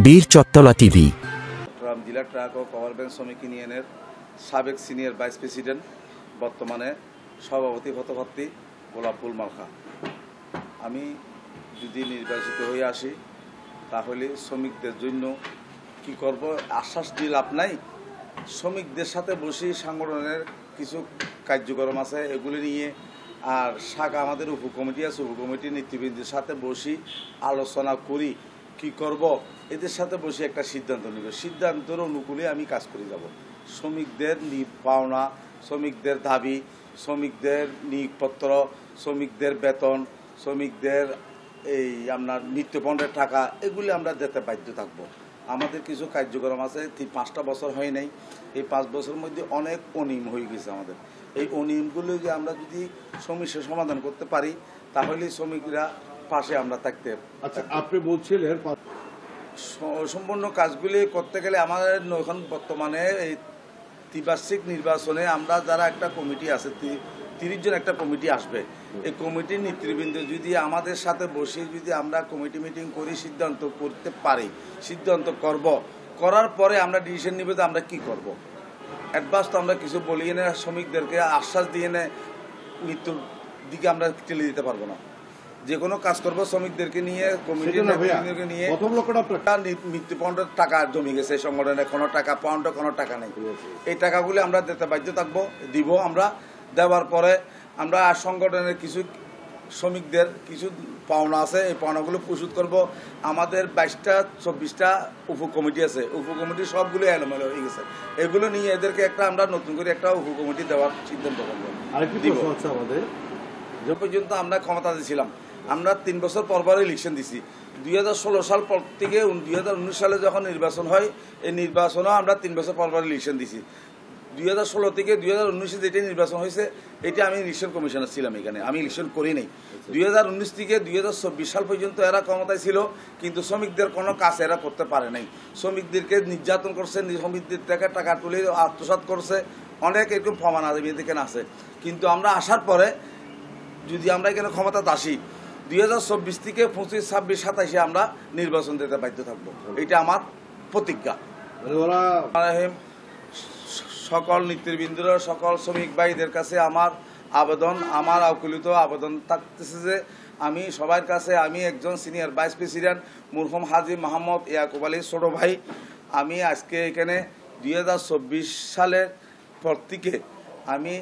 বীর চত্তলা টিভি। জেলা ট্রাক ও cover van শ্রমিক ইউনিয়নের সাবেক সিনিয়র ভাইস প্রেসিডেন্ট, বর্তমানে সভাপতি পদপ্রার্থী গোলাপুল মালখা। আমি যদি নির্বাচিত হয়ে আসি তাহলে শ্রমিকদের জন্য কি করব আশ্বাস দিয়ে লাভ নাই। শ্রমিকদের সাথে বসে সংগঠনের কিছু কার্যক্রম আছে এগুলি নিয়ে, আর শাখা আমাদের উপকমিটি আছে, উপকমিটির নেতৃবৃন্দের সাথে বসি আলোচনা করি কি করব, এদের সাথে বসে একটা সিদ্ধান্ত নেব। সিদ্ধান্তের অনুকূলে আমি কাজ করে যাব। শ্রমিকদের পাওনা, শ্রমিকদের দাবি, শ্রমিকদের নিয়োগপত্র, শ্রমিকদের বেতন, শ্রমিকদের এই আপনার নিত্যপণ্ডের টাকা, এগুলি আমরা দিতে বাধ্য থাকব। আমাদের কিছু কার্যক্রম আছে, 5টা বছর হয় নাই, এই 5 বছরের মধ্যে অনেক অনিয়ম হয়ে গেছে আমাদের। এই অনিয়মগুলো যে আমরা যদি সমস্যার সমাধান করতে পারি তাহলে শ্রমিকরা পাশে আমরা থাকতে। আচ্ছা, আপনি বলছিলেন সম্পূর্ণ কাজগুলি করতে গেলে আমাদের এখন বর্তমানে এই ত্রিবার্ষিক নির্বাচনে আমরা যারা একটা কমিটি আছে, 30 জন একটা কমিটি আসবে। এই কমিটির নেতৃবৃন্দ যদি আমাদের সাথে বসে যদি আমরা কমিটি মিটিং করি সিদ্ধান্ত করতে পারি, সিদ্ধান্ত করার পরে আমরা ডিসিশন নিব যে আমরা কি করব। অ্যাডভান্স তো আমরা কিছু বলিয়ে না, শ্রমিকদেরকে আশ্বাস দিয়ে না মৃত্যুর দিকে আমরা ঠেলে দিতে পারবো না। যে কোনো কাজ করবো শ্রমিকদেরকে নিয়ে, কমিটির নেতৃবৃন্দকে নিয়ে। মৃত্যুপণ্ডের টাকা জমি গেছে সংগঠনে, কোনো টাকা পাউন্ডে কোনো টাকা নেই। এই টাকাগুলি আমরা দিতে বাধ্য থাকবো, দিব। আমরা দেওয়ার পরে আমরা সংগঠনের কিছু শ্রমিকদের কিছু পাওনা আছে, এই পাওনাগুলো পরিশোধ করব। আমাদের 22টা 24টা উপকমিটি আছে, উপকমিটি সবগুলো এলোমেলো হয়ে গেছে। এগুলো নিয়ে এদেরকে একটা আমরা নতুন করে একটা উপকমিটি দেওয়ার সিদ্ধান্ত করবো। আমাদের যে পর্যন্ত আমরা ক্ষমতাতে ছিলাম, আমরা 3 বছর পর ইলেকশন দিছি। 2016 সাল পর থেকে 2019 সালে যখন নির্বাচন হয়, এই নির্বাচনও আমরা 3 বছর পর ইলেকশন দিছি। 2016 থেকে 2019 যেটা নির্বাচন হয়েছে এটা আমি ইলেকশন কমিশনার ছিলাম, এখানে আমি ইলেকশন করি নাই। 2019 থেকে 2024 সাল পর্যন্ত এরা ক্ষমতায় ছিল, কিন্তু শ্রমিকদের কোনো কাজ এরা করতে পারে নাই। শ্রমিকদেরকে নির্যাতন করছে, শ্রমিকদের থেকে টাকা তুলে আত্মসাৎ করছে, অনেক এরকম প্রমাণ এখানে আছে। কিন্তু আমরা আসার পরে যদি আমরা এখানে ক্ষমতাতে আসি, 2024 থেকে 25, 26, 27 আমরা নির্বাচন দিতে বাধ্য থাকবো। এটা আমার প্রতিজ্ঞা। সকল নেতৃবৃন্দরা, সকল শ্রমিক ভাইদের কাছে আমার আবেদন, আমার আকুলিত আবেদন থাকতেছে যে আমি সবার কাছে, আমি একজন সিনিয়র ভাইস প্রেসিডেন্ট মরহুম হাজী মোহাম্মদ ইয়াকুব আলী ছোট ভাই, আমি আজকে এখানে 2024 সালের পর থেকে আমি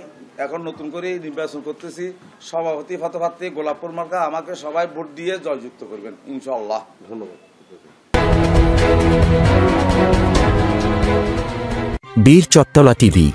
এখন নতুন করে নির্বাচন করতেছি। সভাপতি পদপ্রার্থী গোলাপুর মার্কা, আমাকে সবাই ভোট দিয়ে জয়যুক্ত করবেন ইনশাআল্লাহ। ধন্যবাদ। বীর চত্তলা টিভি।